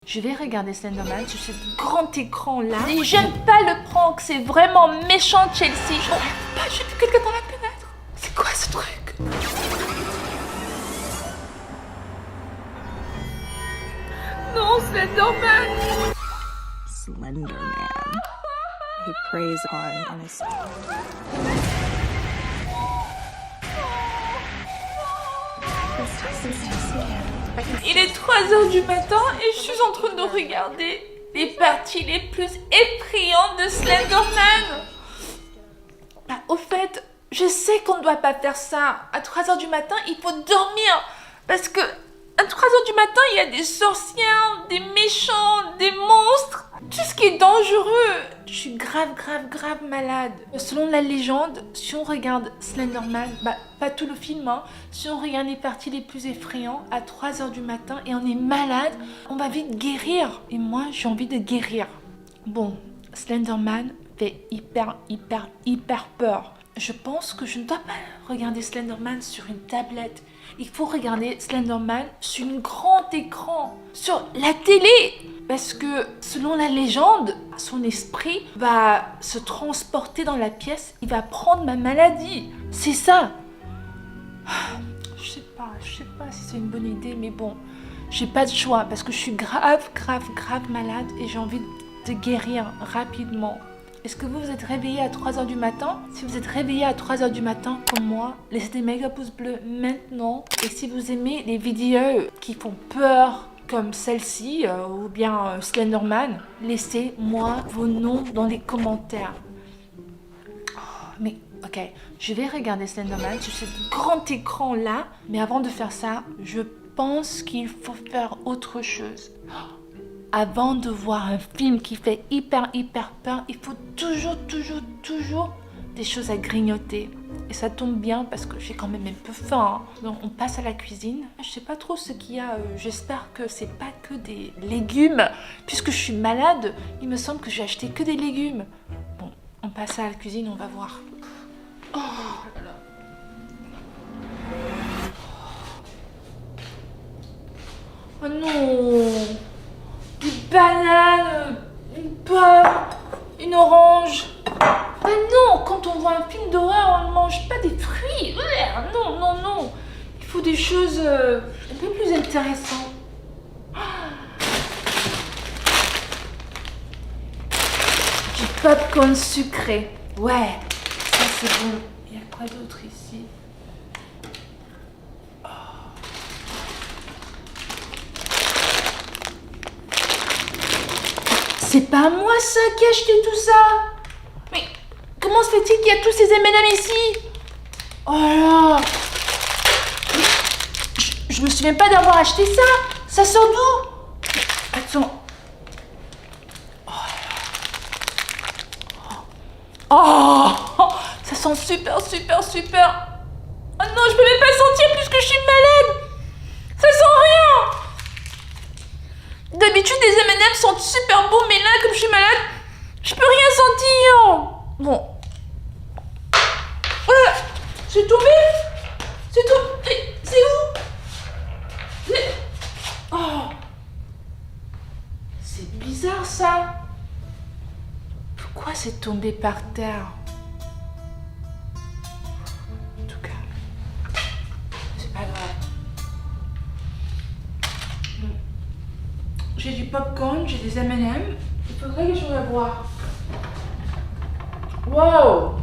Je vais regarder Slenderman sur ce grand écran là. Et j'aime pas le prank, c'est vraiment méchant Chelsea. Je n'arrête pas, j'ai vu quelqu'un dans la fenêtre. C'est quoi ce truc? Non, Slenderman. Slenderman. He preys on innocent. Il est 3h du matin et je suis en train de regarder les parties les plus effrayantes de Slenderman. Bah, au fait, je sais qu'on ne doit pas faire ça. À 3h du matin, il faut dormir. Parce que à 3h du matin, il y a des sorcières, des méchants, des monstres. Tout ce qui est dangereux. Je suis grave malade. Selon la légende, si on regarde Slenderman, bah pas tout le film, hein, si on regarde les parties les plus effrayantes à 3h du matin et on est malade, on va vite guérir. Et moi, j'ai envie de guérir. Bon, Slenderman fait hyper peur. Je pense que je ne dois pas regarder Slenderman sur une tablette. Il faut regarder Slenderman sur un grand écran, sur la télé. Parce que selon la légende, son esprit va se transporter dans la pièce. Il va prendre ma maladie. C'est ça. Je sais pas si c'est une bonne idée, mais bon, j'ai pas de choix parce que je suis grave malade et j'ai envie de guérir rapidement. Est-ce que vous êtes réveillé à 3h du matin? Si vous êtes réveillé à 3h du matin comme moi, laissez des méga pouces bleus maintenant. Et si vous aimez les vidéos qui font peur comme celle-ci ou bien Slenderman, laissez-moi vos noms dans les commentaires. Oh, mais ok, je vais regarder Slenderman sur ce grand écran là. Mais avant de faire ça, je pense qu'il faut faire autre chose. Avant de voir un film qui fait hyper peur, il faut toujours des choses à grignoter. Et ça tombe bien parce que j'ai quand même un peu faim. Hein. Donc on passe à la cuisine. Je sais pas trop ce qu'il y a. J'espère que c'est pas que des légumes. Puisque je suis malade, il me semble que j'ai acheté que des légumes. Bon, on passe à la cuisine, on va voir. Oh non! Une banane, une pomme, une orange. Ah non, quand on voit un film d'horreur, on ne mange pas des fruits. Non. Il faut des choses un peu plus intéressantes. Du popcorn sucré. Ouais, ça c'est bon. Il y a quoi d'autre ici? C'est pas moi ça qui a acheté tout ça. Mais comment se fait-il qu'il y a tous ces M&M ici? Oh là. Je me souviens pas d'avoir acheté ça. Ça sort d'où? Attends. Oh, ça sent super. Oh non, je peux même pas sentir puisque je suis malade. Ça sent rien. D'habitude, les M&M sentent super bons, mais là, comme je suis malade, je peux rien sentir. Bon. C'est tombé. C'est où? Oh. C'est bizarre, ça. Pourquoi c'est tombé par terre? En tout cas, c'est pas grave. J'ai du popcorn, j'ai des M&M. Il faudrait quelque chose à boire. Wow!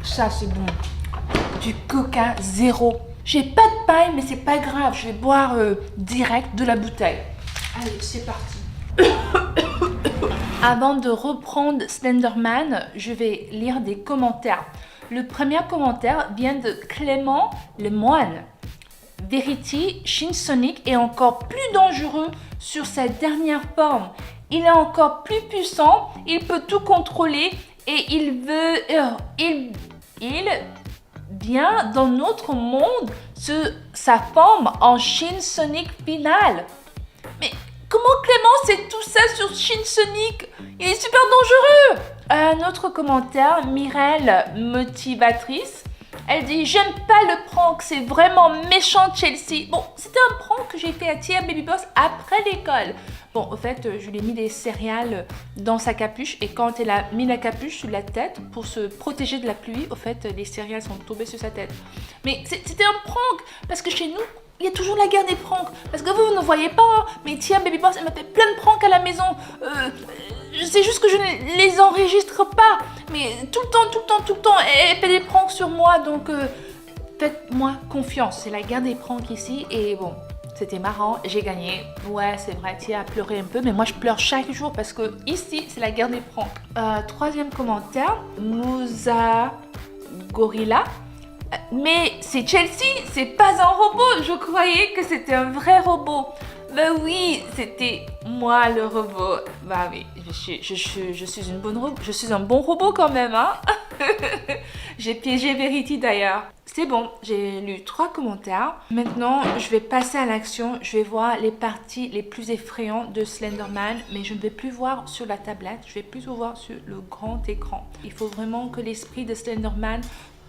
Ça, c'est bon. Du Coca zéro. J'ai pas de paille, mais c'est pas grave. Je vais boire direct de la bouteille. Allez, c'est parti. Avant de reprendre Slenderman, je vais lire des commentaires. Le premier commentaire vient de Clément Lemoine. Verity, Shin Sonic est encore plus dangereux sur sa dernière forme. Il est encore plus puissant, il peut tout contrôler et il vient dans notre monde sur sa forme en Shin Sonic final. Mais comment Clément sait tout ça sur Shin Sonic? Il est super dangereux. Un autre commentaire, Mirelle Motivatrice. Elle dit, j'aime pas le prank, c'est vraiment méchant Chelsea. Bon, c'était un prank que j'ai fait à Tia Baby Boss après l'école. Bon, au fait, je lui ai mis des céréales dans sa capuche et quand elle a mis la capuche sur la tête pour se protéger de la pluie, au fait, les céréales sont tombées sur sa tête. Mais c'était un prank parce que chez nous, il y a toujours la guerre des pranks. Parce que vous ne voyez pas, hein, mais Tia Baby Boss, elle m'a fait plein de pranks à la maison. C'est juste que je ne les enregistre pas. Mais tout le temps, elle fait des pranks sur moi. Donc, faites-moi confiance. C'est la guerre des pranks ici. Et bon, c'était marrant. J'ai gagné. Ouais, c'est vrai, Tia a pleuré un peu. Mais moi, je pleure chaque jour parce que ici, c'est la guerre des pranks. Troisième commentaire. Mousa Gorilla. Mais c'est Chelsea, c'est pas un robot. Je croyais que c'était un vrai robot. Bah oui, c'était moi le robot. Bah oui, je suis une bonne robot. Je suis un bon robot quand même, hein. J'ai piégé Verity d'ailleurs. C'est bon, j'ai lu 3 commentaires. Maintenant, je vais passer à l'action. Je vais voir les parties les plus effrayantes de Slenderman. Mais je ne vais plus voir sur la tablette. Je vais plutôt voir sur le grand écran. Il faut vraiment que l'esprit de Slenderman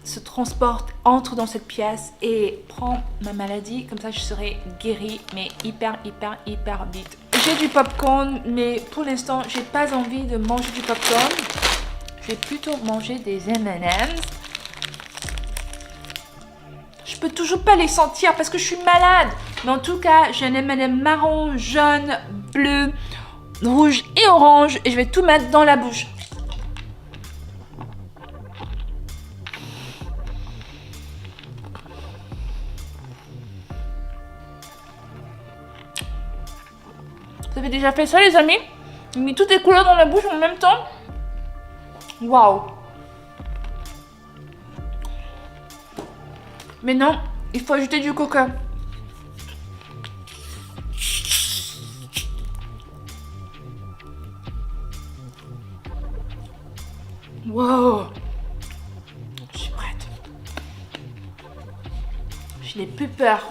se transporte, entre dans cette pièce et prend ma maladie. Comme ça, je serai guérie, mais hyper vite. J'ai du popcorn, mais pour l'instant, j'ai pas envie de manger du popcorn. Je vais plutôt manger des M&M's. Je peux toujours pas les sentir parce que je suis malade. Mais en tout cas, j'ai un M&M marron, jaune, bleu, rouge et orange. Et je vais tout mettre dans la bouche. Vous avez déjà fait ça, les amis? J'ai mis toutes les couleurs dans la bouche en même temps. Waouh! Mais non, il faut ajouter du coca. Wow! Je suis prête. Je n'ai plus peur.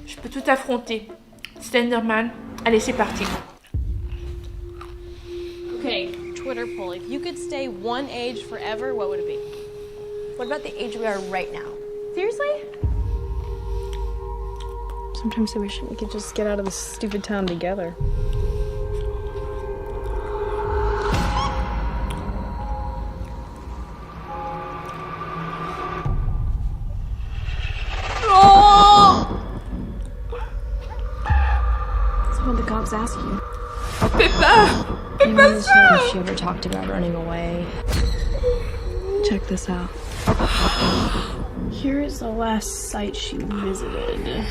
Je peux tout affronter. Slenderman. Allez, c'est parti. Okay, Twitter poll. If you could stay one age forever, what would it be? What about the age we are right now? Seriously? Sometimes I wish we could just get out of this stupid town together. So what'd the cops ask you? Fais pas! I wanted to know if she ever talked about running away. Check this out. Here is the last site she visited.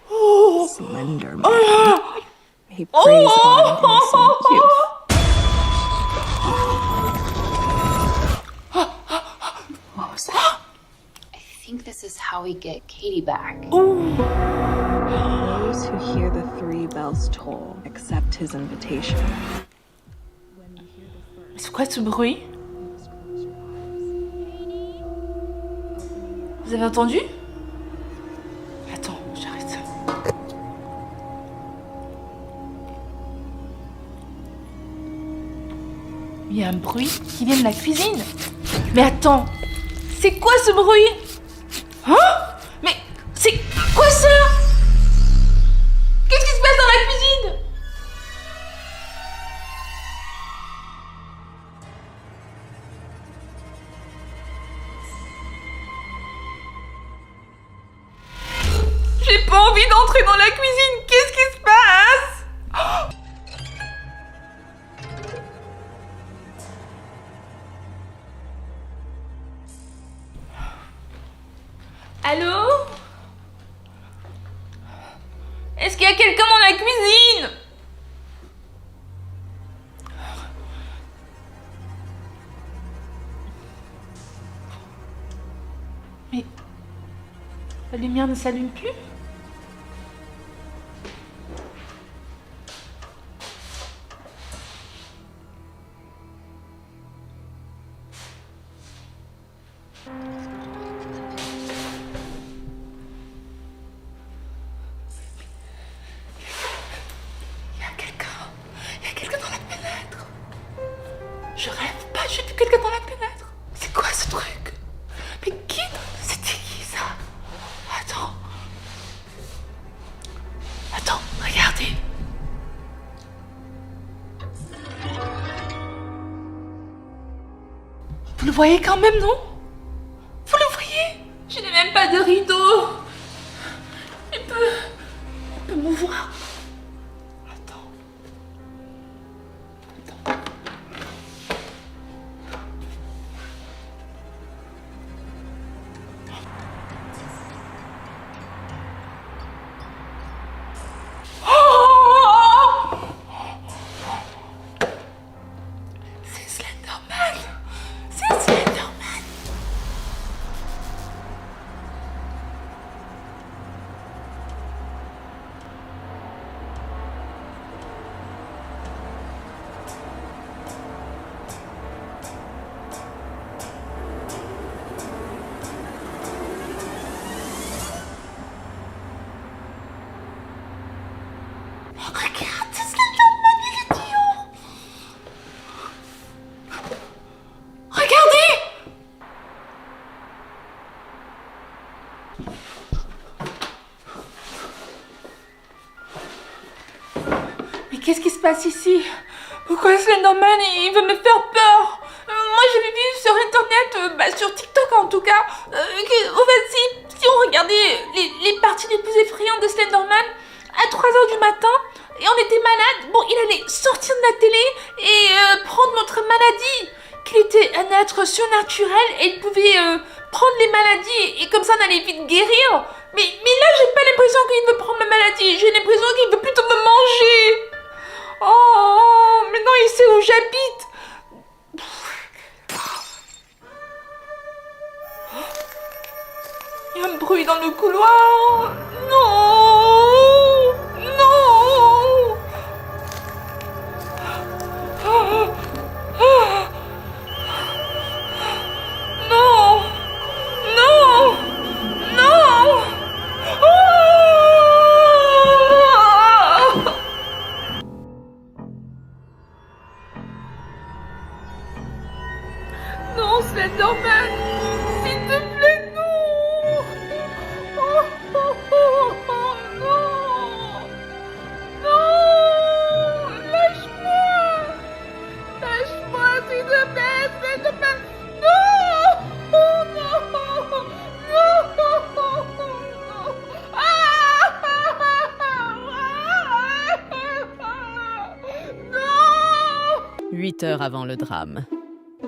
Slenderman. He preys on innocent youth. What was that? I think this is how we get Katie back. Those who hear the 3 bells toll accept his invitation. C'est quoi ce bruit? Vous avez entendu? Attends, j'arrête. Il y a un bruit qui vient de la cuisine. Mais attends, c'est quoi ce bruit? Hein? Mais c'est quoi ça? Qu'est-ce qui se passe dans la cuisine? J'ai pas envie d'entrer dans la cuisine. Qu'est-ce qui se passe? Oh! Allô? Est-ce qu'il y a quelqu'un dans la cuisine? Mais la lumière ne s'allume plus? Il y a quelqu'un dans la fenêtre. Je rêve pas, j'ai vu quelqu'un dans la fenêtre. C'est quoi ce truc? voyez quand même, non? Vous le voyez? Je n'ai même pas de rideau. Il peut m'ouvrir. Attends. Oh! C'est Slenderman. C'est Slenderman. Regarde, c'est Slenderman, il est idiot. Regardez. Mais qu'est-ce qui se passe ici? Pourquoi Slenderman il veut me faire peur? Moi j'avais vu sur internet, sur TikTok en tout cas, en fait si on regardait les parties les plus effrayantes de Slenderman à 3h du matin et on était malade, bon il allait sortir de la télé et prendre notre maladie, qu'il était un être surnaturel et il pouvait prendre les maladies et comme ça on allait vite guérir. Mais là j'ai pas l'impression qu'il veut prendre ma maladie, j'ai l'impression qu'il veut plutôt me manger. Oh, maintenant il sait où j'habite. Il y a un bruit dans le couloir. Non, non. Non, non, non. Non, Slenderman, s'il te plaît, non. Oh, oh, oh, oh, non. Non, lâche-moi. Lâche-moi, s'il te plaît, Slenderman. Non, oh, non, non, non. Ah, non. 8 heures avant le drame.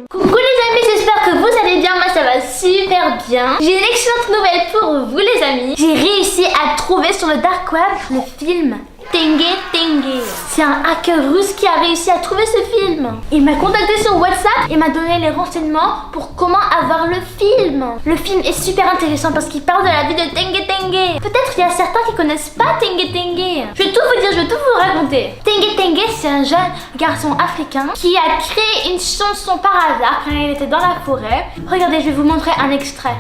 Coucou les amis, j'espère que vous allez bien, moi ça va super bien. J'ai une excellente nouvelle pour vous les amis. J'ai réussi à trouver sur le dark web le film Tengue Tengue. C'est un hacker russe qui a réussi à trouver ce film. Il m'a contacté sur WhatsApp et m'a donné les renseignements pour comment avoir le film. Le film est super intéressant parce qu'il parle de la vie de Tengue Tengue. Peut-être il y a certains qui connaissent pas Tengue Tengue. Je vais tout vous dire, je vais tout vous raconter. Tengue Tengue, c'est un jeune garçon africain qui a créé une chanson par hasard quand il était dans la forêt. Regardez, je vais vous montrer un extrait.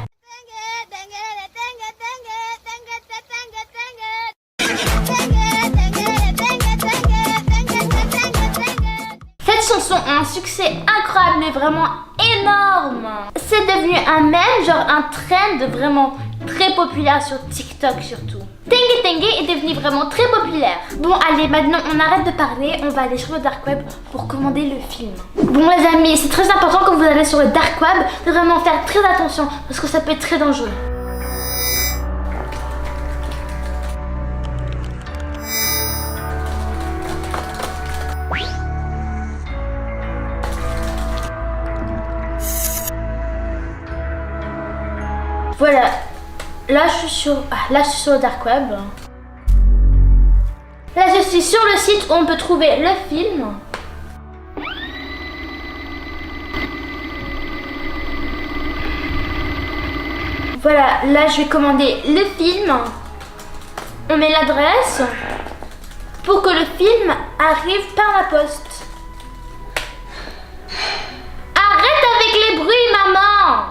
Cette chanson a un succès incroyable, mais vraiment énorme. C'est devenu un mème, genre un trend vraiment très populaire sur TikTok surtout. Tengue Tengue est devenu vraiment très populaire. Bon allez, maintenant on arrête de parler, on va aller sur le dark web pour commander le film. Bon les amis, c'est très important quand vous allez sur le dark web de vraiment faire très attention parce que ça peut être très dangereux. Voilà, là je suis sur le dark web. Là je suis sur le site où on peut trouver le film. Voilà, là je vais commander le film. On met l'adresse pour que le film arrive par la poste. Arrête avec les bruits, maman!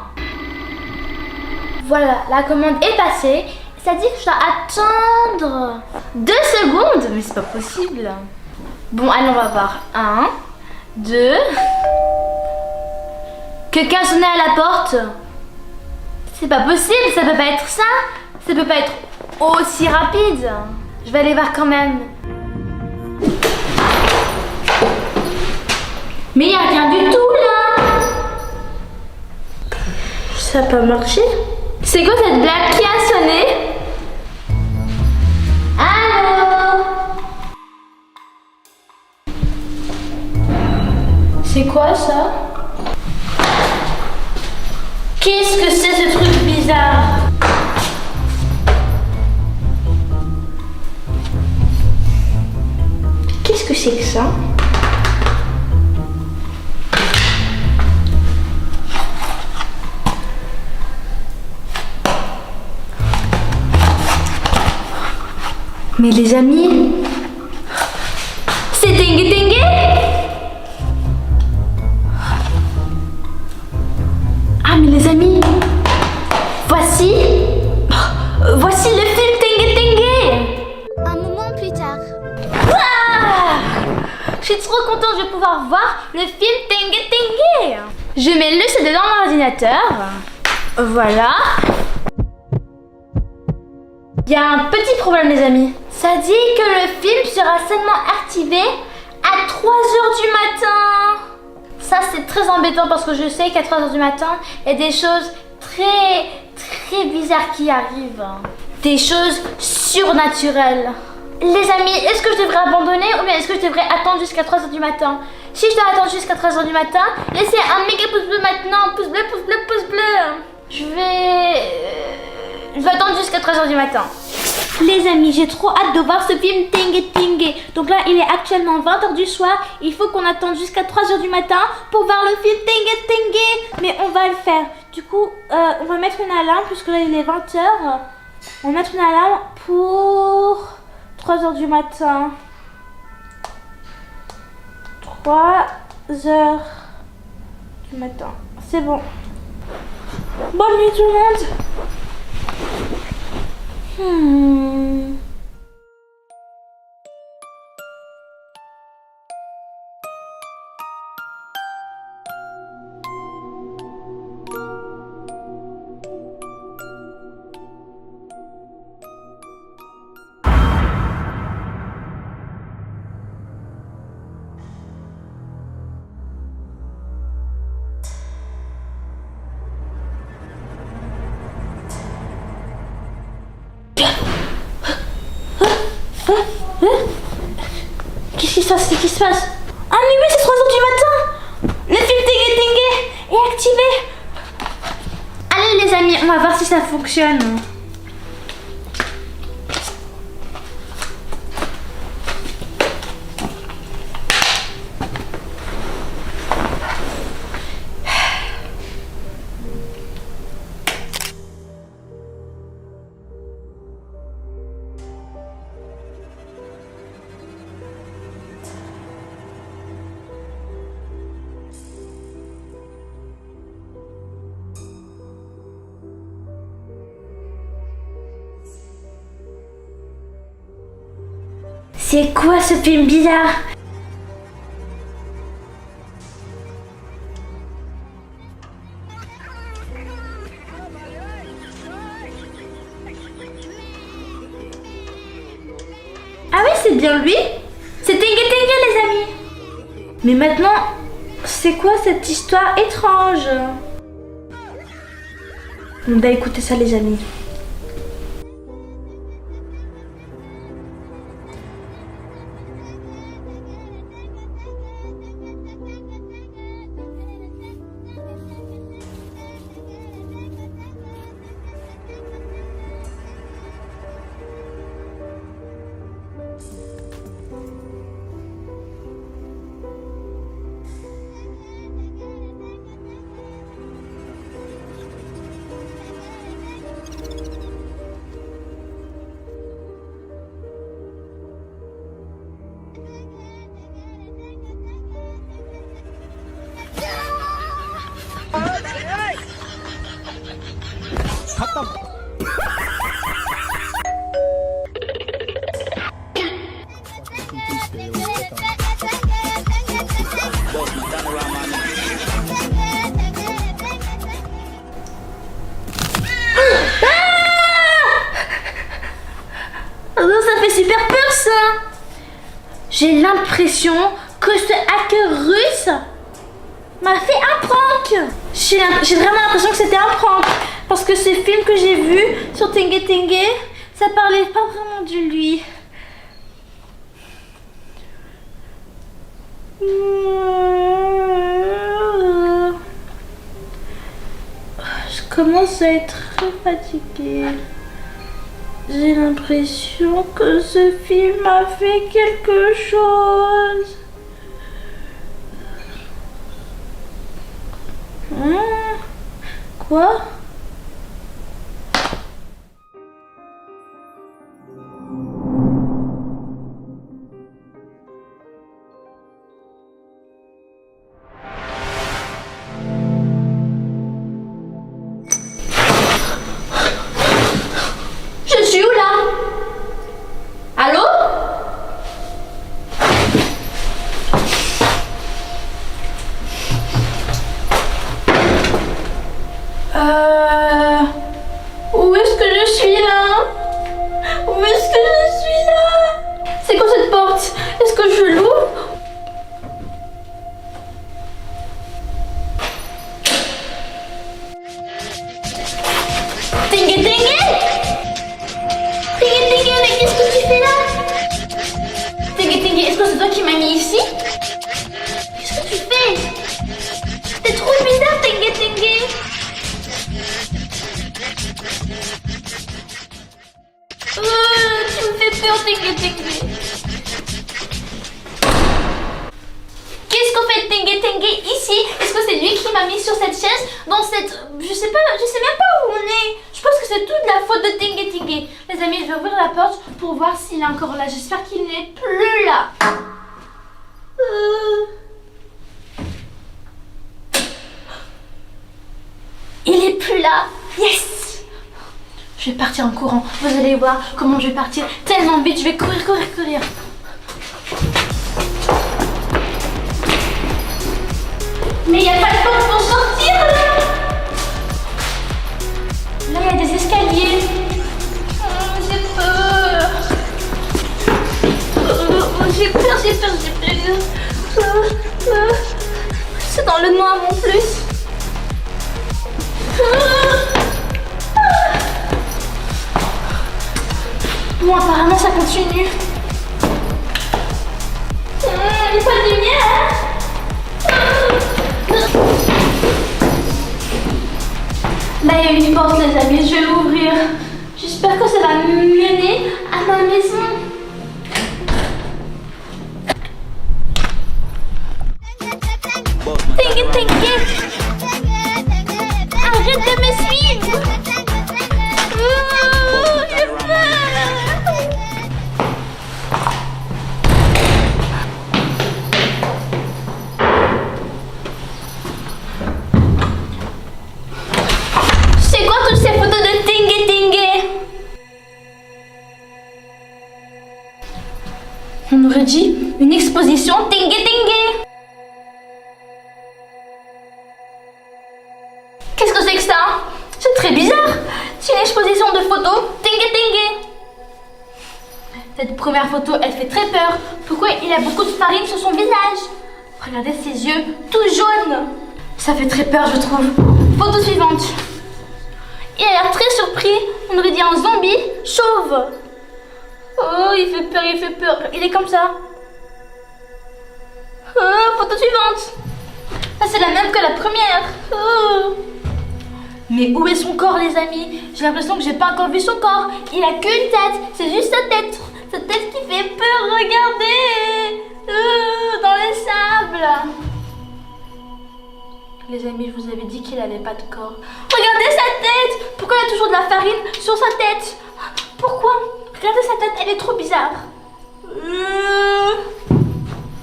Voilà, la commande est passée. Ça dit que je dois attendre 2 secondes. Mais c'est pas possible. Bon, allez, on va voir. 1, 2. Quelqu'un sonnait à la porte. C'est pas possible, ça peut pas être ça. Ça peut pas être aussi rapide. Je vais aller voir quand même. Mais il n'y a rien du tout là. Ça a pas marché? C'est quoi cette blague? Qui a sonné? Allô? C'est quoi ça? Qu'est-ce que c'est ce truc bizarre? Qu'est-ce que c'est que ça? Mais les amis, c'est Tengue Tengue! Ah mais les amis, voici le film Tengue Tengue! Un moment plus tard. Ah, je suis trop contente, je vais pouvoir voir le film Tengue Tengue! Je mets le CD dans l'ordinateur. Voilà. Il y a un petit problème les amis. Ça dit que le film sera seulement activé à 3h du matin. Ça c'est très embêtant parce que je sais qu'à 3h du matin, il y a des choses très bizarres qui arrivent. Des choses surnaturelles. Les amis, est-ce que je devrais abandonner ou bien est-ce que je devrais attendre jusqu'à 3h du matin? Si je dois attendre jusqu'à 3h du matin, laissez un méga pouce bleu maintenant. Pouce bleu, pouce bleu, pouce bleu. Je vais attendre jusqu'à 3h du matin. Les amis, j'ai trop hâte de voir ce film Tengue Tengue. Donc là, il est actuellement 20h du soir. Il faut qu'on attende jusqu'à 3h du matin pour voir le film Tengue Tengue. Mais on va le faire. Du coup, on va mettre une alarme puisque là, il est 20h. On va mettre une alarme pour 3h du matin. 3h du matin. C'est bon. Bonne nuit tout le monde. Qu'est-ce qui se passe? Qu'est-ce qui se passe? Ah mais oui, c'est 3h du matin. Le film Tengue Tengue est activé. Allez les amis, on va voir si ça fonctionne. C'est quoi ce film bizarre? Ah oui, c'est bien lui. C'est Tengue Tengue les amis. Mais maintenant, c'est quoi cette histoire étrange? On va écouter ça les amis. Ça fait super peur ça. J'ai l'impression que ce hacker russe m'a fait un prank. J'ai vraiment l'impression que c'était un prank. Parce que ces films que j'ai vus sur Tengue Tengue, ça parlait pas vraiment de lui. Je commence à être très fatiguée. J'ai l'impression que ce film a fait quelque chose. Quoi? Je suis où là? Allô? Où est-ce que je suis là? Où est-ce que je suis là? C'est quoi cette porte? Est-ce que je l'ouvre? Tengue Tengue! Tengue Tengue, mais qu'est-ce que tu fais là? Tengue Tengue, est-ce que c'est toi qui m'as mis ici? Qu'est-ce que tu fais? T'es trop bizarre, Tengue Tengue! Tu me fais peur, Tengue Tengue! Qu'est-ce qu'on fait Tengue Tengue ici? Est-ce que c'est lui qui m'a mis sur cette chaise? Dans cette... Je sais même pas où on est. Je pense que c'est toute la faute de Tengue Tengue. Les amis, je vais ouvrir la porte pour voir s'il est encore là. J'espère qu'il n'est plus là. Il est plus là. Yes! Je vais partir en courant. Vous allez voir comment je vais partir tellement vite. Je vais courir, courir, courir. Mais il n'y a pas de porte pour sortir là. Là, il y a des escaliers. J'ai peur. J'ai peur. C'est dans le noir en plus. Bon, apparemment ça continue. Il n'y a pas de lumière. Là, il y a une porte, les amis, je vais l'ouvrir. J'espère que ça va me mener à ma maison. Tengue Tengue, arrête de me suivre. J'ai peur. C'est quoi toutes ces photos de Tengue Tengue? On aurait dit une exposition Tengue Tengue. Qu'est-ce que c'est que ça? C'est très bizarre. C'est une exposition de photos Tengue Tengue. Cette première photo, elle fait très peur. Pourquoi il a beaucoup de farine sur son visage? Regardez ses yeux tout jaunes. Ça fait très peur, je trouve. Photo suivante. Il a l'air très surpris. On aurait dit un zombie chauve. Oh, il fait peur, il fait peur. Il est comme ça. Oh, photo suivante. Ça, c'est la même que la première. Oh. Mais où est son corps, les amis? J'ai l'impression que j'ai pas encore vu son corps. Il a qu'une tête. C'est juste sa tête. Sa tête qui fait peur. Regardez. Dans les sables. Les amis, je vous avais dit qu'il n'avait pas de corps. Regardez sa tête. Pourquoi il y a toujours de la farine sur sa tête? Pourquoi? Regardez sa tête, elle est trop bizarre.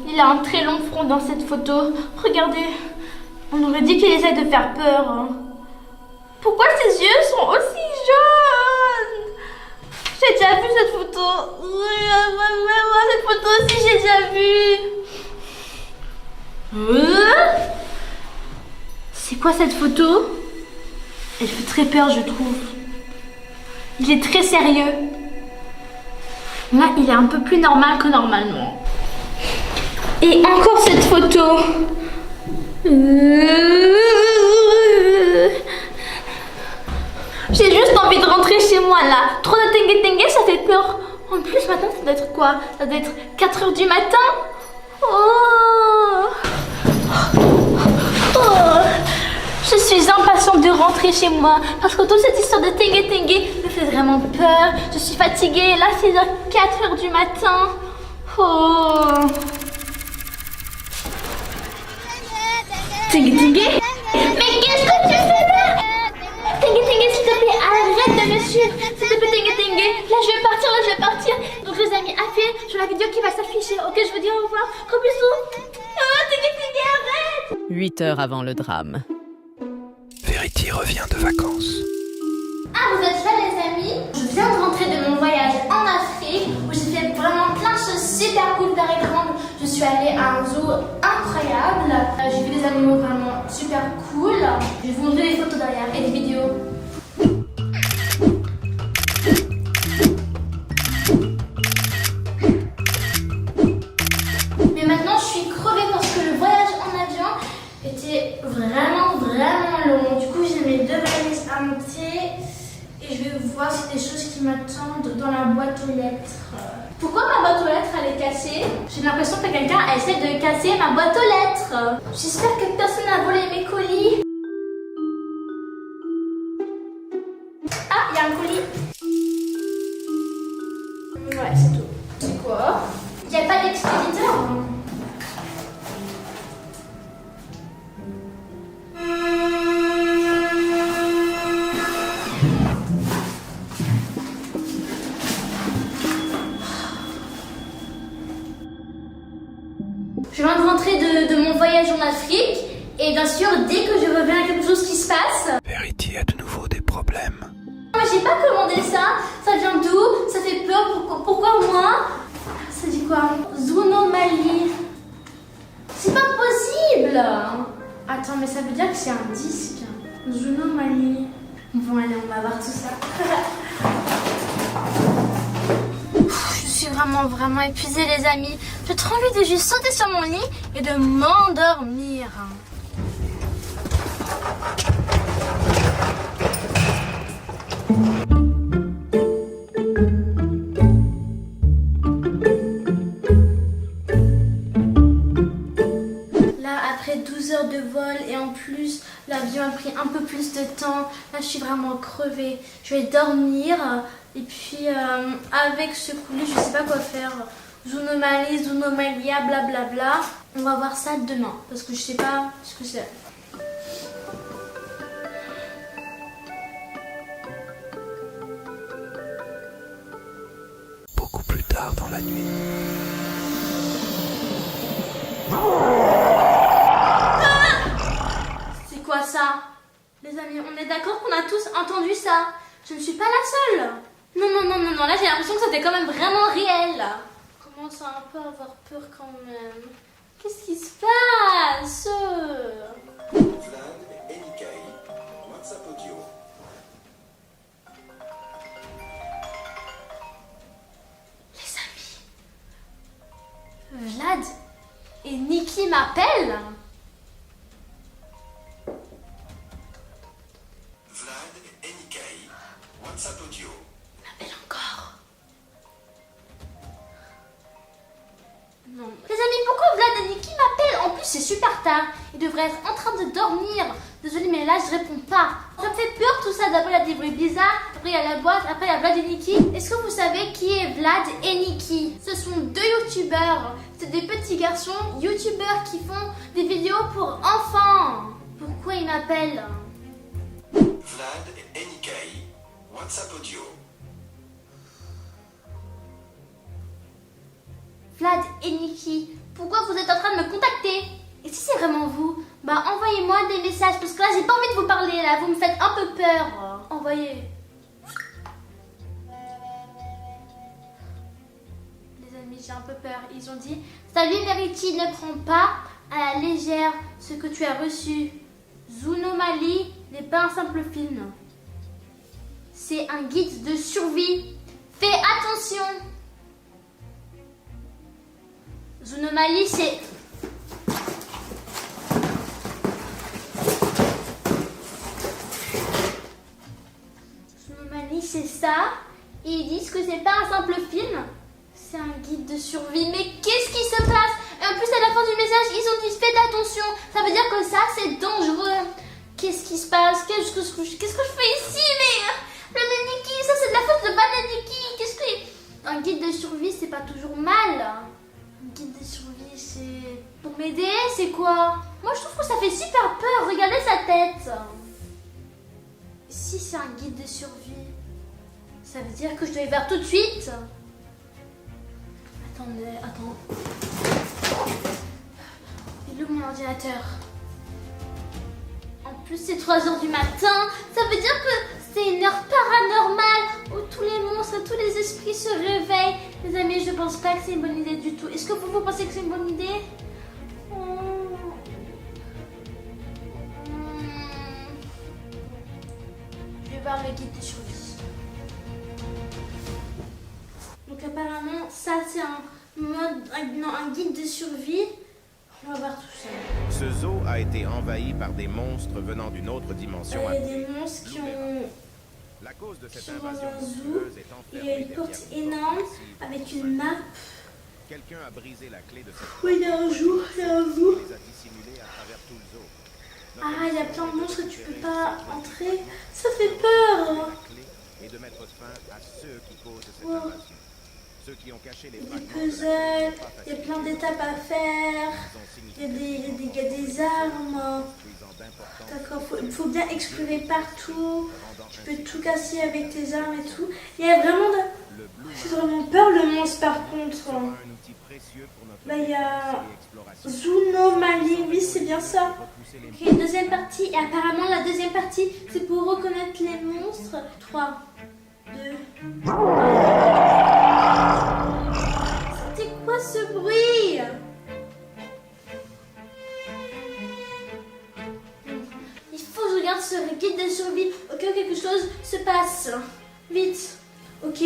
Il a un très long front dans cette photo. Regardez. On aurait dit qu'il essaie de faire peur. Pourquoi ses yeux sont aussi jaunes? J'ai déjà vu cette photo. Cette photo aussi, j'ai déjà vu. C'est quoi cette photo? Elle fait très peur, je trouve. Il est très sérieux. Là, il est un peu plus normal que normalement. Et encore cette photo. envie de rentrer chez moi là. Trop de tengue tengue, ça fait peur. En plus, maintenant, ça doit être quoi? Ça doit être 4 heures du matin. Oh. Oh. Je suis impatiente de rentrer chez moi parce que toute cette histoire de tengue tengue me fait vraiment peur. Je suis fatiguée. Là, c'est 4 heures du matin. Oh. Tengue tengue? Mais qu'est-ce que tu fais là? Tengue tengue, s'il te plaît, arrête de me suivre. S'il te plaît, tengue tengue. Là, je vais partir, là, je vais partir. Donc, les amis, appuyez sur la vidéo qui va s'afficher. Ok, je vous dis au revoir. Gros bisous. Oh, tengue tengue, arrête. 8 heures avant le drame. Verity revient de vacances. Ah, vous êtes là, les amis? Je viens de rentrer de mon voyage en Afrique où j'ai fait vraiment plein de choses super cool. Par exemple, je suis allée à un zoo incroyable. J'ai vu des animaux vraiment super cool. Je vais vous montrer des photos derrière et des vidéos. Mais maintenant, je suis crevée parce que le voyage en avion était vraiment long. Du coup, j'ai mes 2 valises à monter et je vais voir si des choses qui m'attendent dans la boîte aux lettres. Pourquoi ma boîte aux lettres elle est cassée? J'ai l'impression que quelqu'un essaie de casser ma boîte aux lettres. J'espère que personne n'a volé mes colis. Ah, il y a un colis. Ouais, c'est tout. C'est quoi? Il n'y a pas d'expéditeur? Je viens de rentrer de mon voyage en Afrique et bien sûr, dès que je reviens, il y a quelque chose qui se passe. Verity a de nouveau des problèmes. Moi, j'ai pas commandé ça. Ça vient d'où? Ça fait peur. Pourquoi moi? Ça dit quoi? Zoonomali. C'est pas possible. Attends, mais ça veut dire que c'est un disque. Zoonomali. Bon, allez, on va voir tout ça. Je suis vraiment épuisée, les amis. J'ai trop envie de juste sauter sur mon lit et de m'endormir. Là, après 12 heures de vol et en plus, l'avion a pris un peu plus de temps. Là, je suis vraiment crevée. Je vais dormir et puis avec ce coulis, je sais pas quoi faire. Zoonomali, Zoonomalia, blablabla. On va voir ça demain parce que je sais pas ce que c'est. Beaucoup plus tard dans la nuit. C'est quoi ça? Les amis, on est d'accord qu'on a tous entendu ça? Je ne suis pas la seule. Non, là j'ai l'impression que c'était quand même vraiment réel. Je commence à un peu avoir peur quand même. Qu'est-ce qui se passe? Vlad et Nikai, WhatsApp audio. Les amis, Vlad et Nikki m'appellent. Vlad et Nikai, WhatsApp audio. M'appelle encore. Non. Les amis, pourquoi Vlad et Nikki m'appellent? En plus, c'est super tard. Ils devraient être en train de dormir. Désolée, mais là, je réponds pas. Ça me fait peur tout ça. D'abord, il y a des bruits bizarres. Après, il y a la boîte. Après, il y a Vlad et Nikki. Est-ce que vous savez qui est Vlad et Nikki? Ce sont 2 youtubeurs. C'est des petits garçons youtubeurs qui font des vidéos pour enfants. Pourquoi ils m'appellent? Vlad et Nikai, WhatsApp audio. Vlad et Nikki, pourquoi vous êtes en train de me contacter? Et si c'est vraiment vous, bah envoyez-moi des messages parce que là j'ai pas envie de vous parler là, vous me faites un peu peur. Envoyez. Les amis, j'ai un peu peur. Ils ont dit, salut Verity, ne prends pas à la légère ce que tu as reçu. Zoonomali n'est pas un simple film. C'est un guide de survie. Fais attention. Zoonomali, c'est... Zoonomali, Ils disent que c'est pas un simple film, c'est un guide de survie. Mais qu'est-ce qui se passe? Et en plus, à la fin du message, ils ont dit faites attention. Ça veut dire que ça, c'est dangereux. Qu'est-ce qui se passe? Qu'est-ce que je fais ici? Mais Nikki, ça c'est de la faute de Bananiki. Qu'est-ce que... Un guide de survie, c'est pas toujours mal. Un guide de survie, c'est... Pour m'aider, c'est quoi? Moi, je trouve que ça fait super peur. Regardez sa tête. Si c'est un guide de survie, ça veut dire que je dois y faire tout de suite. Attends. Il est où mon ordinateur? En plus, c'est 3h du matin. Ça veut dire que c'est une heure paranormale où tous les monstres, tous les esprits se réveillent. Les amis, je pense pas que c'est une bonne idée du tout. Est-ce que vous pensez que c'est une bonne idée? Je vais voir le guide de survie. Donc apparemment, ça c'est un guide de survie. On va voir tout ça. Ce zoo a été envahi par des monstres venant d'une autre dimension. Il y a des monstres qui La cause de cette sont dans invasion un zoo. monstrueuse est Il y a enfermée une porte derrière énorme avec une map. Quelqu'un a brisé la clé de cette Oui, il y a un zoo, il y a un zoo. et les a dissimulés à travers tout le zoo. Ah, il y a plein de monstres que tu peux pas entrer. Ça fait peur. La clé est de mettre fin à ceux qui causent cette Wow. invasion. Ceux qui ont caché les Des fragments de la puzzles, clé il y a plein d'étapes à faire. Il y a des armes. D'accord, il faut bien explorer partout. Tu peux tout casser avec tes armes et tout. Il y a vraiment j'ai vraiment peur le monstre par contre. Là il y a Zoonomalie, oui c'est bien ça. Ok, deuxième partie. Et apparemment la deuxième partie c'est pour reconnaître les monstres. 3, 2, 1. C'était quoi ce bruit? Il faut que je regarde ce guide de survie au cas où quelque chose se passe. Vite. Ok,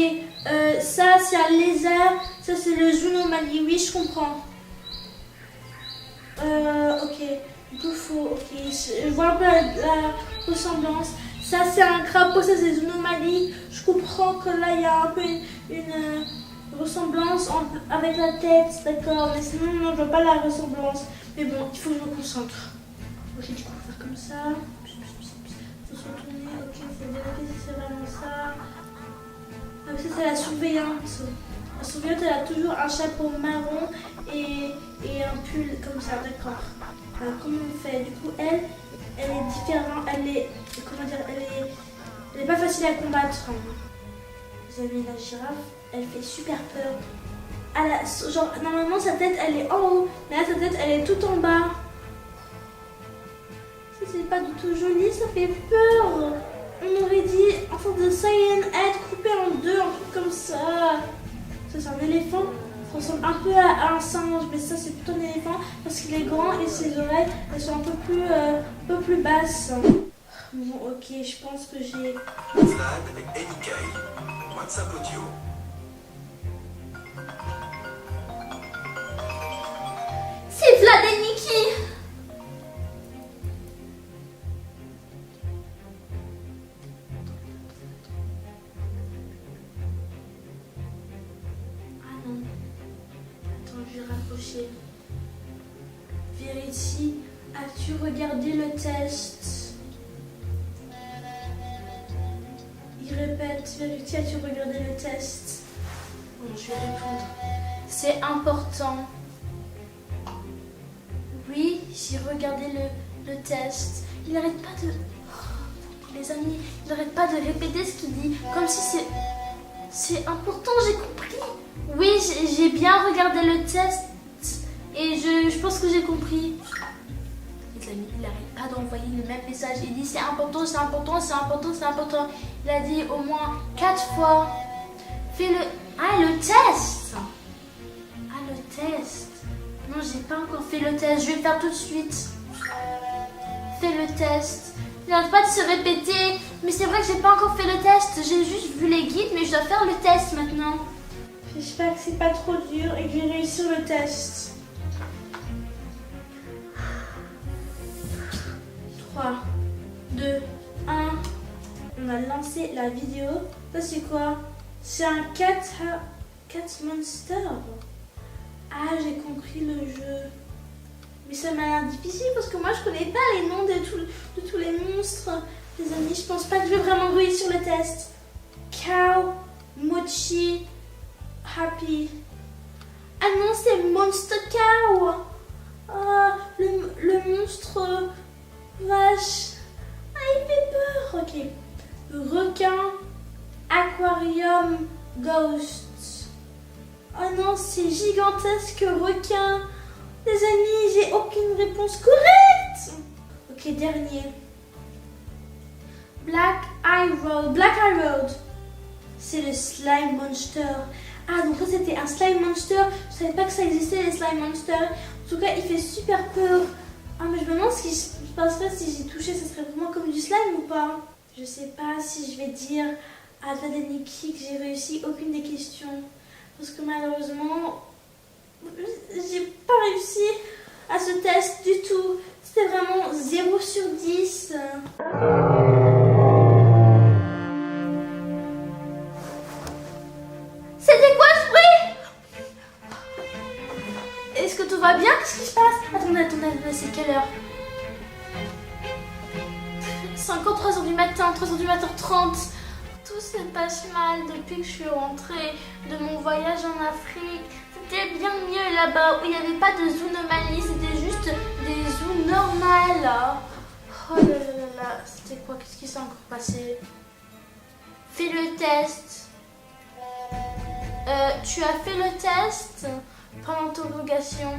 ça c'est un lézard, ça c'est le Zoonomalie, oui je comprends. Ok, du coup faut, ok, je vois un peu la ressemblance. Ça c'est un crapaud, ça c'est Zoonomalie. Je comprends que là il y a un peu une ressemblance avec la tête, d'accord, mais sinon non, je vois pas la ressemblance. Mais bon, il faut que je me concentre. Ok, du coup on va faire comme ça. Faut se retourner, ok, faut vérifier si c'est vraiment ça. Ah, ça c'est la surveillante. La surveillante elle a toujours un chapeau marron et un pull comme ça, d'accord. Alors comment on fait? Du coup elle est différente, elle est, comment dire, elle est pas facile à combattre. Vous avez la girafe, elle fait super peur. Genre normalement sa tête elle est en haut, mais là sa tête elle est tout en bas. Ça c'est pas du tout joli, ça fait peur. On aurait dit en forme de Cyan Head coupé en deux, un truc comme ça. Ça c'est un éléphant, ça ressemble un peu à un singe, mais ça c'est plutôt un éléphant parce qu'il est grand et ses oreilles elles sont un peu plus basses. Bon ok, je pense que j'ai... Vlad et Enikai, WhatsApp audio. C'est Vlad et Nikki. Ah non. Attends, je vais rapprocher. Verity, as-tu regardé le test? Il répète, Verity, as-tu regardé le test? Bon, je vais répondre. C'est important. Oui, j'ai regardé le test. Il n'arrête pas de... Oh, les amis, il n'arrête pas de répéter ce qu'il dit. Comme si c'est important, j'ai compris. Oui, j'ai bien regardé le test. Et je pense que j'ai compris. Les amis, il n'arrête pas d'envoyer le même message. Il dit c'est important, c'est important, c'est important, c'est important. Il a dit au moins 4 fois. Fais le... Ah, le test. Ah, le test. Non, j'ai pas encore fait le test. Je vais le faire tout de suite. Fais le test. Il n'arrête pas de se répéter. Mais c'est vrai que j'ai pas encore fait le test. J'ai juste vu les guides, mais je dois faire le test maintenant. J'espère que c'est pas trop dur et que je vais réussir le test. 3, 2, 1. On a lancé la vidéo. Ça c'est quoi? C'est un cat monster. Ah, j'ai compris le jeu. Mais ça m'a l'air difficile parce que moi je connais pas les noms de tous les monstres. Les amis, je pense pas que je vais vraiment réussir le test. Cow, Mochi, Happy. Ah non, c'est Monster Cow. Ah, le monstre vache. Ah, il fait peur. Ok. Requin, Aquarium, Ghost. Oh non, c'est gigantesque requin. Les amis, j'ai aucune réponse correcte. Ok, dernier. Black Eye Road. Black Eye Road. C'est le slime monster. Ah, donc ça c'était un slime monster. Je savais pas que ça existait, les slime monsters. En tout cas, il fait super peur. Ah, mais je me demande ce qui se passerait si j'ai touché. Ça serait vraiment comme du slime ou pas? Je sais pas si je vais dire à Vlad et Nikki que j'ai réussi aucune des questions. Parce que malheureusement, j'ai pas réussi à ce test du tout. C'était vraiment 0 sur 10. C'était quoi ce bruit? Est-ce que tout va bien? Qu'est-ce qui se passe? Attendez, c'est quelle heure? 53h du matin, 3h du matin 30. Tout se passe mal depuis que je suis rentrée de mon voyage en Afrique. C'était bien mieux là-bas où il n'y avait pas de zoonomalie, c'était juste des zoos normales. Oh là là là, c'était quoi? Qu'est-ce qui s'est encore passé? Fais le test. Tu as fait le test? Point d'interrogation.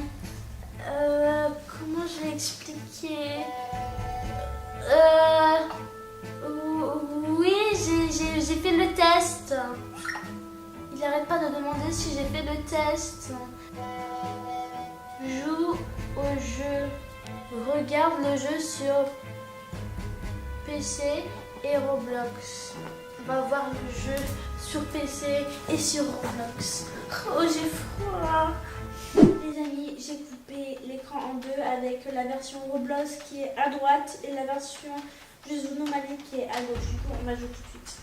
Comment je vais expliquer? Oui, j'ai fait le test. Il n'arrête pas de demander si j'ai fait le test. Joue au jeu. Regarde le jeu sur PC et Roblox. On va voir le jeu sur PC et sur Roblox. Oh, j'ai froid. Les amis, j'ai coupé l'écran en deux avec la version Roblox qui est à droite et la version Zoonomalie qui est à gauche. Du coup, on va jouer tout de suite.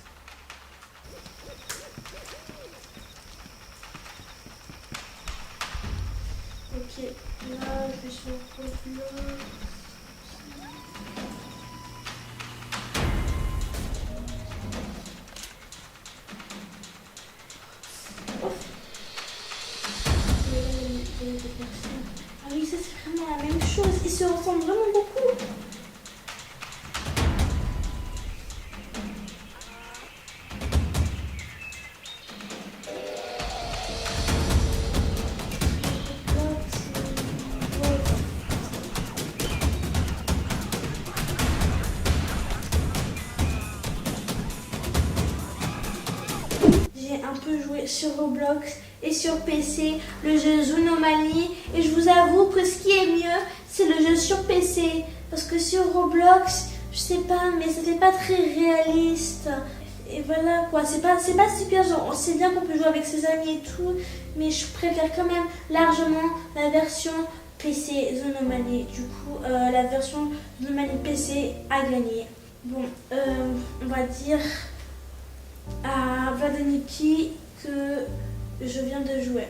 Ok, là, je vais sur Roblox. Ah oui, ça c'est vraiment la même chose. Ils se ressemblent vraiment beaucoup. J'ai un peu joué sur Roblox et sur PC le jeu Zoonomalie et je vous avoue que ce qui est mieux c'est le jeu sur PC parce que sur Roblox je sais pas mais ça fait pas très réaliste et voilà quoi, c'est pas super, genre on sait bien qu'on peut jouer avec ses amis et tout mais je préfère quand même largement la version PC Zoonomalie. Du coup la version Zoonomalie PC a gagné. Bon on va dire à Vlad et Nikki que je viens de jouer.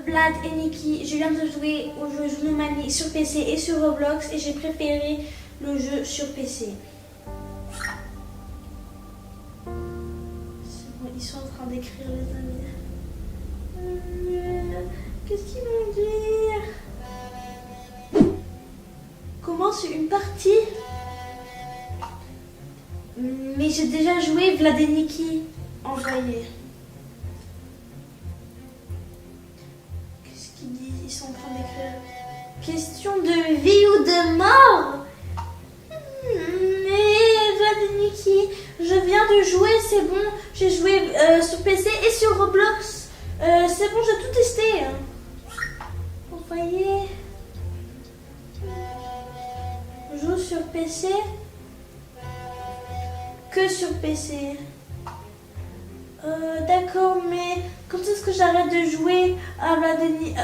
Vlad et Nikki, je viens de jouer au jeu Zoonomalie sur PC et sur Roblox et j'ai préféré le jeu sur PC. C'est bon, ils sont en train d'écrire les amis. Qu'est-ce qu'ils vont dire? Commence une partie? Mais j'ai déjà joué Vlad et Nikki. Envoyé. Qu'est-ce qu'ils disent? Ils sont en train d'écrire. Question de vie ou de mort? Mais Vlad et Nikki, je viens de jouer, c'est bon. J'ai joué sur PC et sur Roblox. C'est bon, j'ai tout testé. Envoyé. Je joue sur PC. Que sur PC. D'accord, mais quand est-ce que j'arrête de jouer à Vlad et Nikki?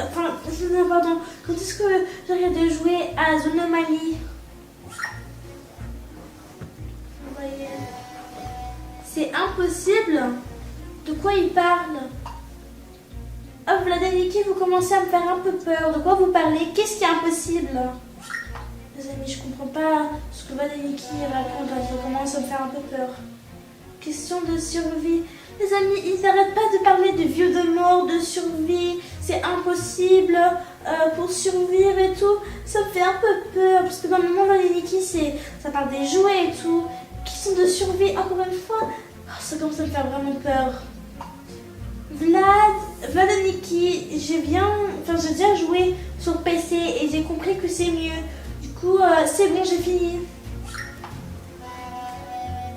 Pardon. Quand est-ce que j'arrête de jouer à Zoonomalie? Vous voyez. C'est impossible. De quoi il parle? Oh, Vladaniki, vous commencez à me faire un peu peur. De quoi vous parlez? Qu'est-ce qui est impossible? Les amis, je comprends pas ce que Vladaniki raconte. Là, ça commence à me faire un peu peur. Question de survie. Les amis, ils n'arrêtent pas de parler de vieux, de mort, de survie. C'est impossible pour survivre et tout. Ça me fait un peu peur. Parce que normalement, Vladaniki, ça parle des jouets et tout. Question de survie, encore une fois. Oh, ça commence à me faire vraiment peur. Vladaniki, j'ai déjà joué sur PC et j'ai compris que c'est mieux. Du coup, c'est bon, j'ai fini.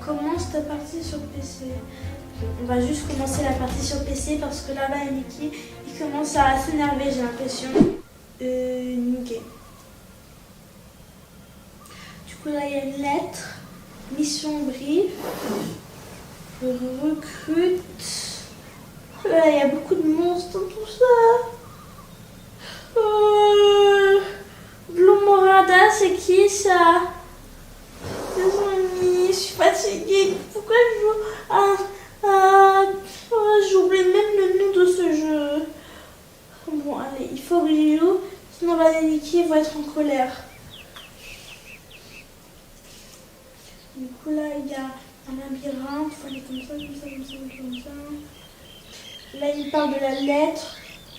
Commence ta partie sur PC. On va juste commencer la partie sur PC parce que là, Vladaniki, il commence à s'énerver, j'ai l'impression. Nickel. Du coup, là, il y a une lettre. Mission brief. Recrute. Là, il y a beaucoup de monstres dans tout ça. Blumorada, c'est qui ça? Les amis, je suis fatiguée. Pourquoi je joue? J'oublie même le nom de ce jeu. Bon, allez, il faut que j'y joue. Sinon, Vladaniki va être en colère. Du coup, là, il y a un labyrinthe. Il faut aller comme ça, comme ça, comme ça, comme ça. Là, il parle de la lettre.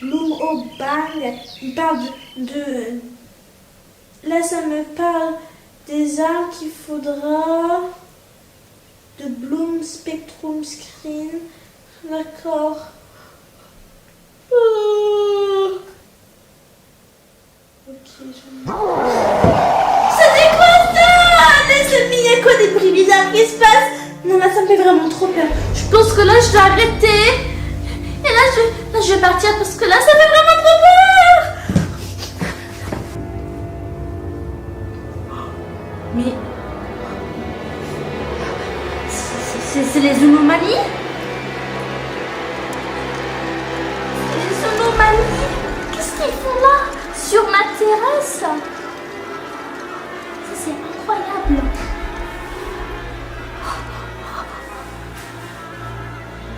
Bloom au bang. Il parle de... Là, ça me parle des armes qu'il faudra. De Bloom Spectrum Screen. D'accord. Ok, c'était quoi ça? Les amis, il y a quoi des bruits bizarres qui se passent? Non, là, ça me fait vraiment trop peur. Je pense que là, je dois arrêter. Et là, je vais partir parce que là, ça fait vraiment trop peur. Mais... C'est les anomalies? Les anomalies? Qu'est-ce qu'ils font là? Sur ma terrasse? Ça, c'est incroyable.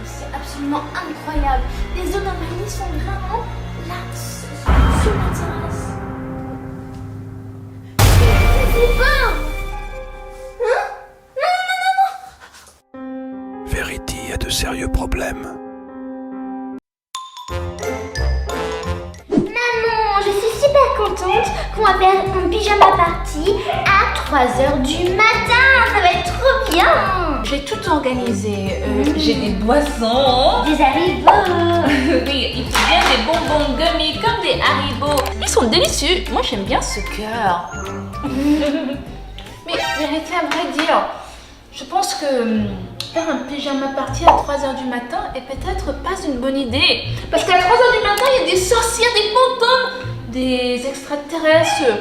C'est absolument incroyable. Les anomalies sont vraiment là, sur ma terrasse. C'est peur. Hein? Non. Verity a de sérieux problèmes. Je suis super contente qu'on va faire une pyjama party à 3h du matin. Ça va être trop bien. J'ai tout organisé. J'ai des boissons. Des haribots. Oui, il faut bien des bonbons gummy comme des haribots. Ils sont délicieux. Moi, j'aime bien ce cœur. Mais vérité, à vrai dire, je pense que faire un pyjama party à 3h du matin est peut-être pas une bonne idée. Parce qu'à 3h du matin, il y a des sorcières, des fantômes, des extraterrestres.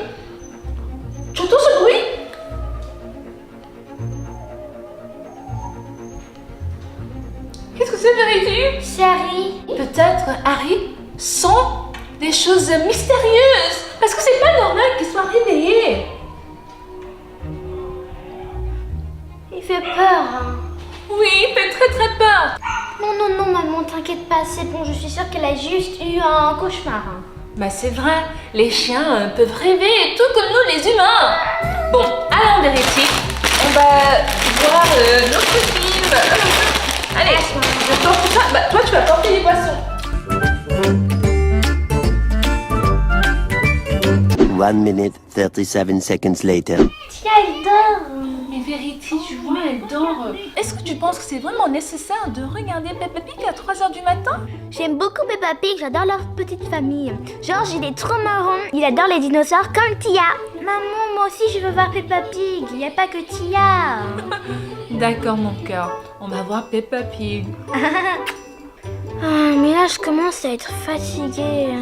Tu entends ce bruit? Qu'est-ce que c'est, Vérité? C'est Harry. Peut-être Harry sent des choses mystérieuses. Parce que c'est pas normal qu'il soit réveillé. Il fait peur. Hein. Oui, il fait très très peur. Non, maman, t'inquiète pas, c'est bon. Je suis sûre qu'elle a juste eu un cauchemar. Hein. Bah c'est vrai, les chiens peuvent rêver tout comme nous les humains. Bon, allons Vérité, on va voir notre film. Allez, je porte ça. Bah toi tu vas porter les boissons. 1 minute 37 seconds later. Tiens, elle dort. Mais Vérité, tu vois, elle dort. Est-ce que tu penses que c'est vraiment nécessaire de regarder Peppa Pig à 3h du matin? J'aime beaucoup Peppa Pig, j'adore leur petite famille. George, il est trop marrant. Il adore les dinosaures comme Tia. Maman, moi aussi je veux voir Peppa Pig. Il n'y a pas que Tia. D'accord mon cœur, on va voir Peppa Pig. Ah, mais là je commence à être fatiguée.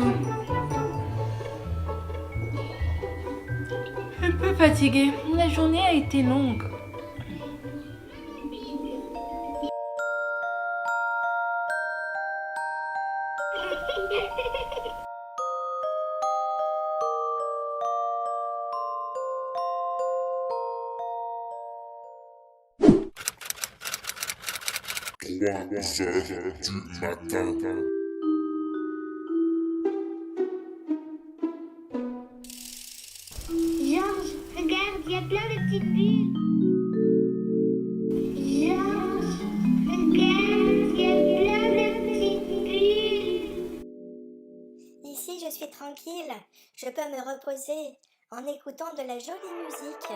Un peu fatiguée, la journée a été longue. heures du matin. Georges, regarde, il y a plein de petites bulles. Georges, regarde, il y a plein de petites bulles. Ici, je suis tranquille. Je peux me reposer en écoutant de la jolie musique.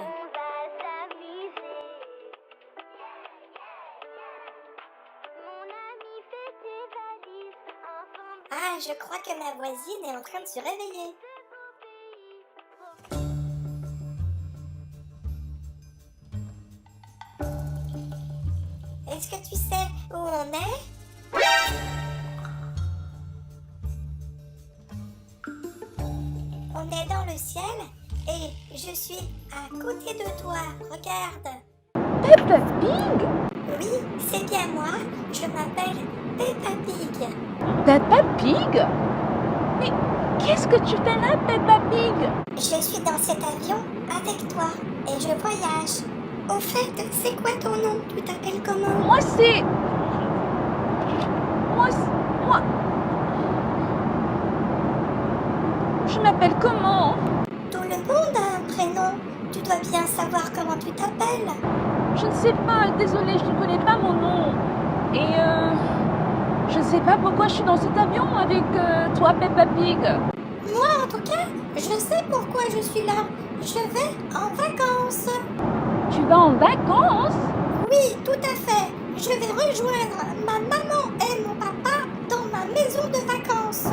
Ah, je crois que ma voisine est en train de se réveiller. Est-ce que tu sais où on est? On est dans le ciel et je suis à côté de toi. Regarde. Peppa Pig? Oui, c'est bien moi. Je m'appelle Peppa Pig. Peppa Pig? Mais qu'est-ce que tu fais là, Peppa Pig? Je suis dans cet avion avec toi et je voyage. Au fait, c'est quoi ton nom? Tu t'appelles comment? Moi, c'est... Moi... Je m'appelle comment? Tout le monde a un prénom. Tu dois bien savoir comment tu t'appelles. Je ne sais pas, désolée, je ne connais pas mon nom. Et je ne sais pas pourquoi je suis dans cet avion avec toi, Peppa Pig. Moi, en tout cas, je sais pourquoi je suis là. Je vais en vacances. Tu vas en vacances? Oui, tout à fait. Je vais rejoindre ma maman et mon papa dans ma maison de vacances.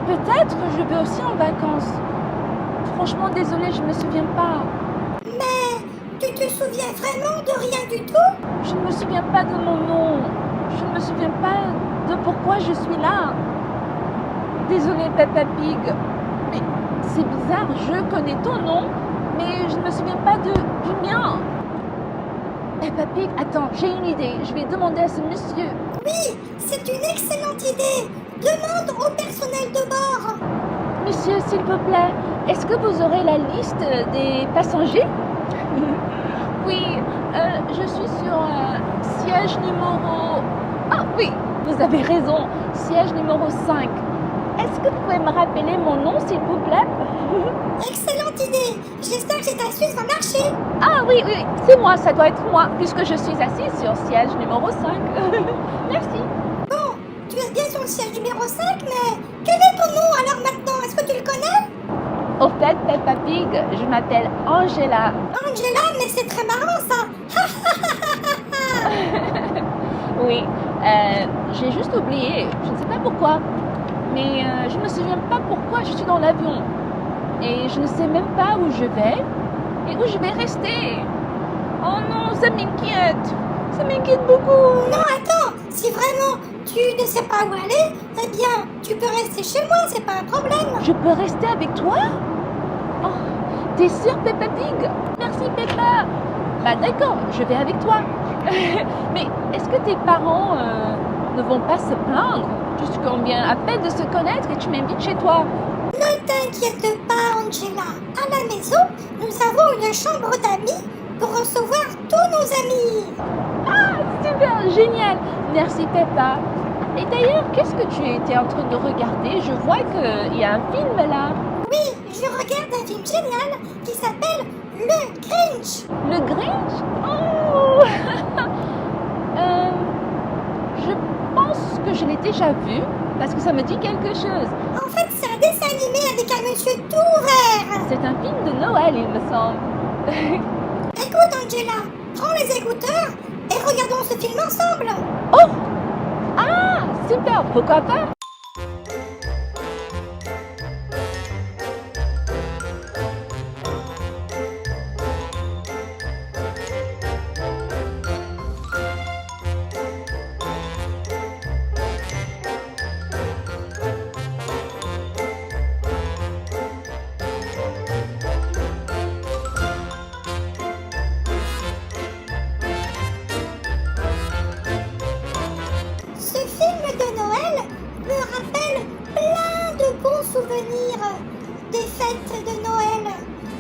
Peut-être que je vais aussi en vacances. Franchement, désolée, je ne me souviens pas. Mais tu te souviens vraiment de rien du tout? Je ne me souviens pas de mon nom. Je ne me souviens pas de pourquoi je suis là. Désolée, Peppa Pig. Mais c'est bizarre, je connais ton nom, mais je ne me souviens pas du mien. Peppa Pig, attends, j'ai une idée. Je vais demander à ce monsieur. Oui, c'est une excellente idée. Demande au personnel de bord. Monsieur, s'il vous plaît, est-ce que vous aurez la liste des passagers? Oui, je suis sur siège numéro... Ah oui, vous avez raison, siège numéro 5. Est-ce que vous pouvez me rappeler mon nom, s'il vous plaît? Excellente idée. J'espère que cette astuce va marcher. Ah oui, c'est moi, ça doit être moi, puisque je suis assise sur siège numéro 5. Merci. Bon, tu es bien sur le siège numéro 5, mais quel est ton nom alors maintenant? Est-ce que tu le connais? Au fait, Peppa Pig, je m'appelle Angela. Angela, mais c'est très marrant ça. Oui, j'ai juste oublié, je ne sais pas pourquoi, mais je ne me souviens pas pourquoi je suis dans l'avion. Et je ne sais même pas où je vais et où je vais rester. Oh non, ça m'inquiète beaucoup. Non, attends, si vraiment tu ne sais pas où aller, eh bien, tu peux rester chez moi, c'est pas un problème. Je peux rester avec toi? Oh, t'es sûre, Peppa Pig? Merci, Peppa. Bah d'accord, je vais avec toi. Mais est-ce que tes parents ne vont pas se plaindre puisqu'on vient à peine de se connaître et tu m'invites chez toi? Ne t'inquiète pas, Angela. À la maison, nous avons une chambre d'amis pour recevoir tous nos amis. Ah, super, génial. Merci, Peppa. Et d'ailleurs, qu'est-ce que tu étais en train de regarder? Je vois qu'il y a un film là. Oui, je regarde un film génial qui s'appelle Le Grinch. Le Grinch? Oh. Je pense que je l'ai déjà vu parce que ça me dit quelque chose. En fait, c'est un dessin animé avec un monsieur tout vert. C'est un film de Noël, il me semble. Écoute, Angela, prends les écouteurs et regardons ce film ensemble. Oh! Ah, super, pourquoi pas? Ce film de Noël me rappelle plein de bons souvenirs des fêtes de Noël,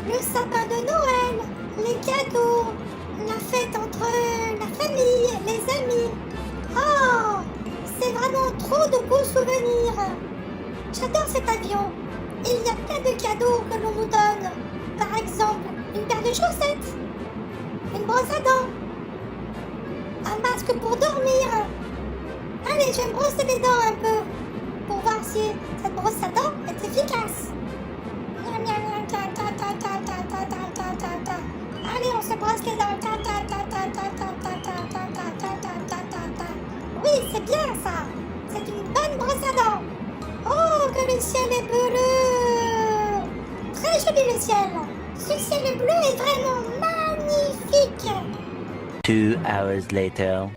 le sapin de Noël, les cadeaux, la fête entre la famille, les amis. Oh, c'est vraiment trop de beaux souvenirs. J'adore cet avion. Il y a plein de cadeaux que l'on nous donne. Par exemple, une paire de chaussettes, une brosse à dents, un masque pour dormir. Allez, je vais me brosser les dents un peu pour voir si cette brosse à dents est efficace. Miam, miam, miam, ta, ta, ta, ta, ta, ta, ta, ta, ta, ta. Allez, on se brosse les dents. Ta, ta, ta, ta, ta, ta, ta, ta, ta, ta, ta, ta, ta, ta, ta. Oui, c'est bien ça. C'est une bonne brosse à dents. Oh, que le ciel est bleu. Très joli le ciel. Ce ciel bleu est vraiment magnifique. 2 hours later.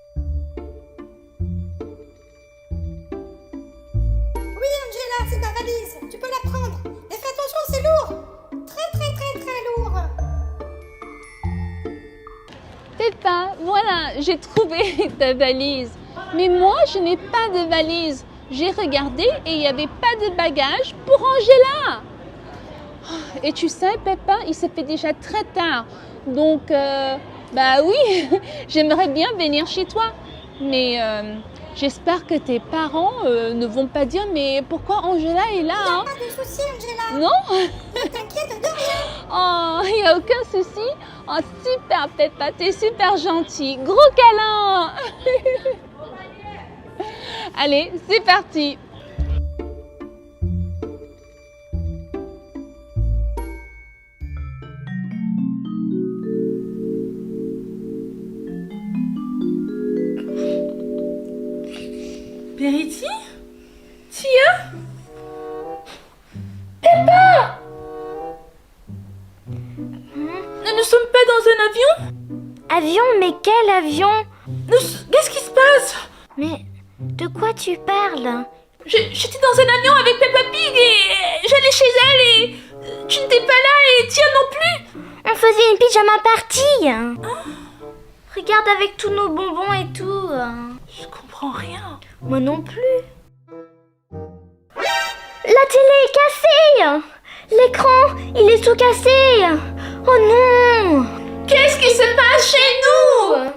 Oui, Angela, c'est ta valise. Tu peux la prendre. Mais fais attention, c'est lourd. Très, très, très, très lourd. Peppa, voilà, j'ai trouvé ta valise. Mais moi, je n'ai pas de valise. J'ai regardé et il n'y avait pas de bagages pour Angela. Et tu sais, Peppa, il se fait déjà très tard. Donc, bah oui, j'aimerais bien venir chez toi. Mais j'espère que tes parents ne vont pas dire, mais pourquoi Angela est là, hein? Pas de soucis, Angela. Non? Ne t'inquiète de rien. Oh, il n'y a aucun souci. Oh, super, Peppa, t'es super gentille. Gros câlin. Allez, c'est parti. Verity? Tia? Peppa! Nous ne sommes pas dans un avion? Avion, mais quel avion? Qu'est-ce qui se passe? Mais de quoi tu parles? J'étais dans un avion avec Peppa Pig et j'allais chez elle et tu n'étais pas là et Tia non plus. On faisait une pyjama party. Regarde avec tous nos bonbons et tout. Je comprends rien. Moi non plus. La télé est cassée. L'écran, il est tout cassé. Oh non. Qu'est-ce qui se passe chez nous?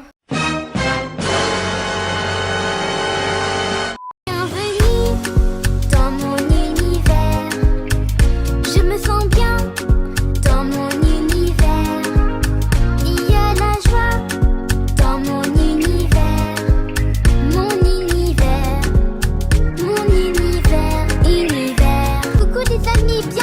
Bienvenue dans mon univers. Je me sens bien dans mon univers. Il y a la joie dans mon univers. Mon univers. Mon univers. Univers. Coucou les amis, bienvenue.